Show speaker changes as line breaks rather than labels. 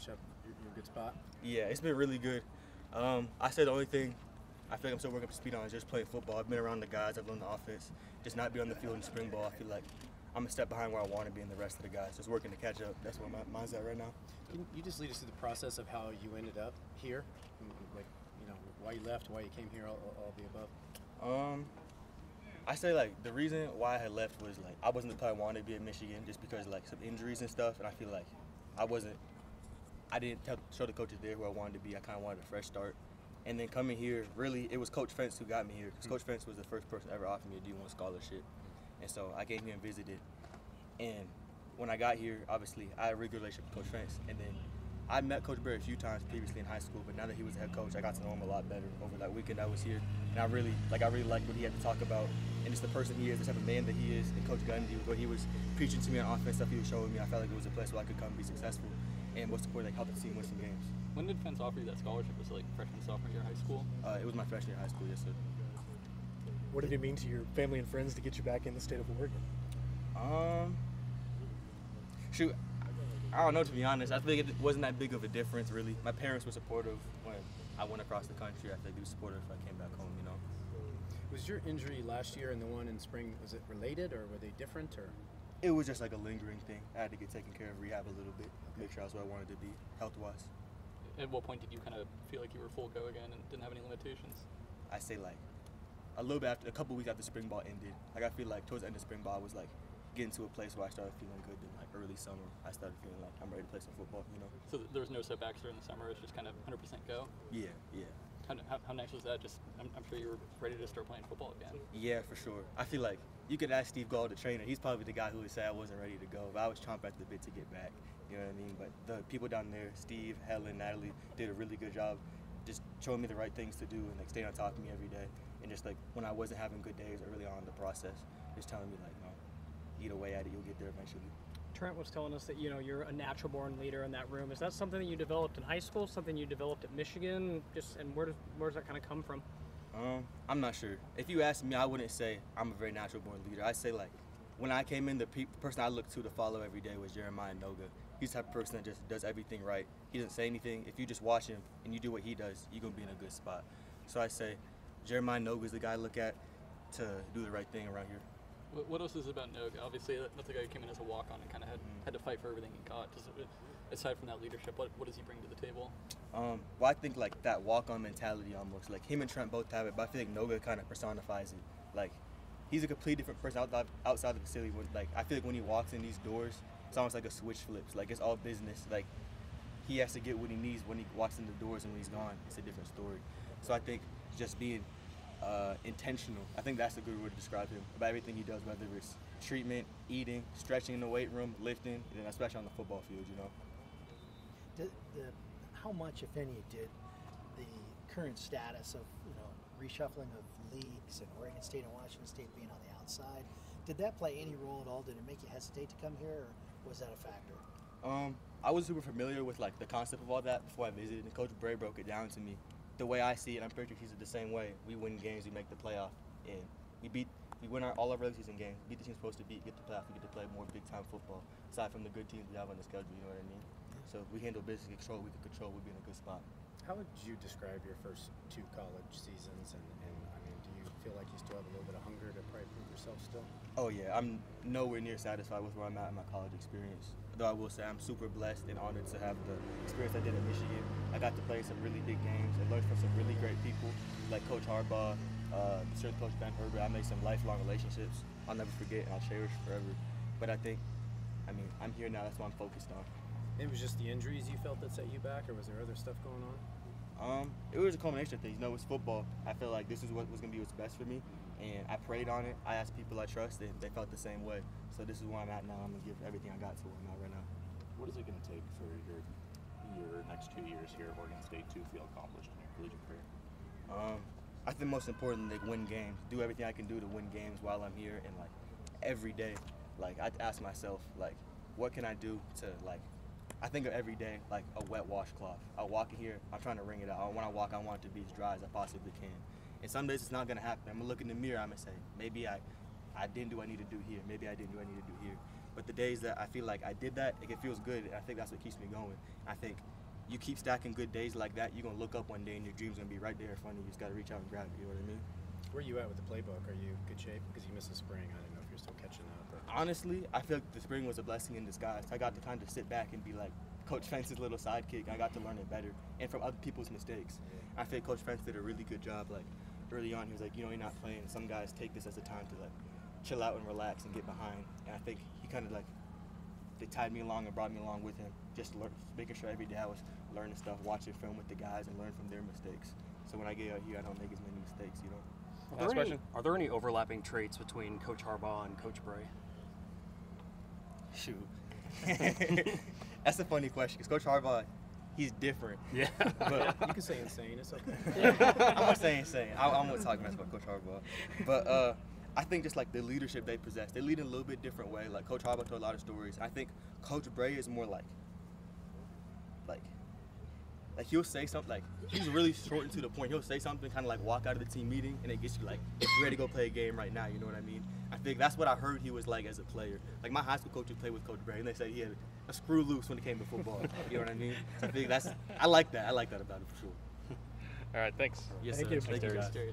matchup, you're in a good spot?
Yeah, it's been really good. I said the only thing I feel like I'm still working up to speed on is just playing football. I've been around the guys, I've learned the offense. Just not be on the field in spring ball. I feel like I'm a step behind where I want to be in the rest of the guys. Just working to catch up. That's where mine's at right now.
Can you just lead us through the process of how you ended up here? Like, why you left, why you came here, all the above?
I say like the reason why I had left was like I wasn't the player I wanted to be at Michigan just because like some injuries and stuff, and I feel like I didn't show the coaches there who I wanted to be. I kind of wanted a fresh start. And then coming here, really, it was Coach Fentz who got me here. Because Coach Fentz was the first person to ever offer me a D1 scholarship. And so I came here and visited. And when I got here, obviously, I had a really good relationship with Coach Fentz. And then I met Coach Berry a few times previously in high school, but now that he was the head coach, I got to know him a lot better over that weekend I was here. And I really liked what he had to talk about. And just the person he is, the type of man that he is. And Coach Gundy, what he was preaching to me on offense, stuff he was showing me, I felt like it was a place where I could come and be successful. And most importantly, like, help the team win some games.
When did Fentz offer you that scholarship? Was it like freshman, sophomore year of high school?
It was my freshman year of high school, yes, sir.
What did it mean to your family and friends to get you back in the state of Oregon?
Shoot, I don't know, to be honest. I think it wasn't that big of a difference, really. My parents were supportive when I went across the country. I think they were supportive if I came back home,
Was your injury last year and the one in spring, was it related or were they different? Or?
It was just like a lingering thing. I had to get taken care of, rehab a little bit, make sure I was where I wanted to be, health-wise.
At what point did you kind of feel like you were full go again and didn't have any limitations?
I say like a little bit after, a couple weeks after spring ball ended. Like I feel like towards the end of spring ball, I was like getting to a place where I started feeling good. Then like early summer, I started feeling like I'm ready to play some football,
So there was no setbacks during the summer, it's just kind of 100% go?
Yeah.
How nice was that? Just, I'm sure you were ready to start playing football again.
Yeah, for sure. I feel like you could ask Steve Gall, the trainer. He's probably the guy who would say I wasn't ready to go, but I was chomping at the bit to get back. You know what I mean? But the people down there, Steve, Helen, Natalie, did a really good job just showing me the right things to do and like staying on top of me every day. And just like when I wasn't having good days early on in the process, just telling me like, eat away at it, you'll get there eventually.
Trent was telling us that you're a natural-born leader in that room. Is that something that you developed in high school? Something you developed at Michigan? And where does that kind of come from?
I'm not sure. If you ask me, I wouldn't say I'm a very natural-born leader. I'd say like when I came in, the person I looked to follow every day was Jeremiah Noga. He's the type of person that just does everything right. He doesn't say anything. If you just watch him and you do what he does, you're gonna be in a good spot. So I say Jeremiah Noga is the guy I look at to do the right thing around here.
What else is it about Noga? Obviously, that's the guy who came in as a walk-on and kind of had to fight for everything he got. Aside from that leadership, what does he bring to the table?
Well, I think like that walk-on mentality almost. Like him and Trent both have it, but I feel like Noga kind of personifies it. Like he's a completely different person outside the facility. Like I feel like when he walks in these doors, it's almost like a switch flips. Like it's all business. Like he has to get what he needs when he walks in the doors, and when he's gone, it's a different story. So I think just being intentional. I think that's a good word to describe him about everything he does, whether it's treatment, eating, stretching in the weight room, lifting, and especially on the football field.
How much, if any, did the current status of reshuffling of leagues and Oregon State and Washington State being on the outside, did that play any role at all? Did it make you hesitate to come here, or was that a factor?
I was super familiar with like the concept of all that before I visited, and Coach Bray broke it down to me. The way I see it, I'm pretty sure he said the same way. We win games, we make the playoff, and we win all our regular season games, beat the team supposed to beat, get the playoff, we get to play more big-time football, aside from the good teams we have on the schedule, you know what I mean? So if we handle business and control, we can control, we'll be in a good spot.
How would you describe your first 2 college seasons, and I mean, do you feel like you still have a little bit of hunger to probably prove yourself still?
Oh yeah, I'm nowhere near satisfied with where I'm at in my college experience. Though I will say I'm super blessed and honored to have the experience I did at Michigan. I got to play some really big games and learn from some really great people like Coach Harbaugh, certain Coach Van Herbert. I made some lifelong relationships I'll never forget and I'll cherish forever. But I'm here now, that's what I'm focused on.
It was just the injuries you felt that set you back, or was there other stuff going on?
It was a combination of things. It's football. I felt like this is what was going to be what's best for me, and I prayed on it. I asked people I trust, and they felt the same way. So this is where I'm at now. I'm going to give everything I got to where I'm at right now.
What is it going to take for your next 2 years here at Oregon State to feel accomplished in your collegiate career?
I think most importantly, win games. Do everything I can do to win games while I'm here, and like every day, like I ask myself, like, what can I do to like. I think of every day like a wet washcloth. I walk in here, I'm trying to wring it out. When I walk, I want it to be as dry as I possibly can. And some days it's not gonna happen. I'm gonna look in the mirror, I'm gonna say, maybe I didn't do what I need to do here. Maybe I didn't do what I need to do here. But the days that I feel like I did that, it feels good, and I think that's what keeps me going. I think you keep stacking good days like that, you're gonna look up one day and your dream's gonna be right there in front of you. You just gotta reach out and grab it. You know what I mean?
Where are you at with the playbook? Are you in good shape? Because you missed the spring. I didn't know if you're still catching up. Or...
Honestly, I feel like the spring was a blessing in disguise. I got to kind of sit back and be like Coach Fence's little sidekick. I got to learn it better and from other people's mistakes.
Yeah.
I feel Coach Fence did a really good job. Like early on, he was like, you know, you're not playing. Some guys take this as a time to like chill out and relax and get behind. And I think he kind of like they tied me along and brought me along with him, just making sure every day I was learning stuff, watching film with the guys, and learn from their mistakes. So when I get out here, I don't make as many mistakes. You know.
Are there any overlapping traits between Coach Harbaugh and Coach Bray?
Shoot. That's a funny question because Coach Harbaugh, he's different.
Yeah.
But
You can say insane. It's okay.
I'm not saying insane. I'm not talking about Coach Harbaugh. But I think just like the leadership they possess, they lead in a little bit different way. Like Coach Harbaugh told a lot of stories. I think Coach Bray is more like he'll say something like he's really short and to the point. He'll say something, kind of like walk out of the team meeting, and it gets you like you ready to go play a game right now. You know what I mean? I think that's what I heard he was like as a player. Like my high school coaches played with Coach Bray, and they said he had a screw loose when it came to football. You know what I mean? So I think I like that. I like that about him for sure.
All right, thanks.
Yes,
Thank
sir.
you.
Thank you, guys.
Darrius.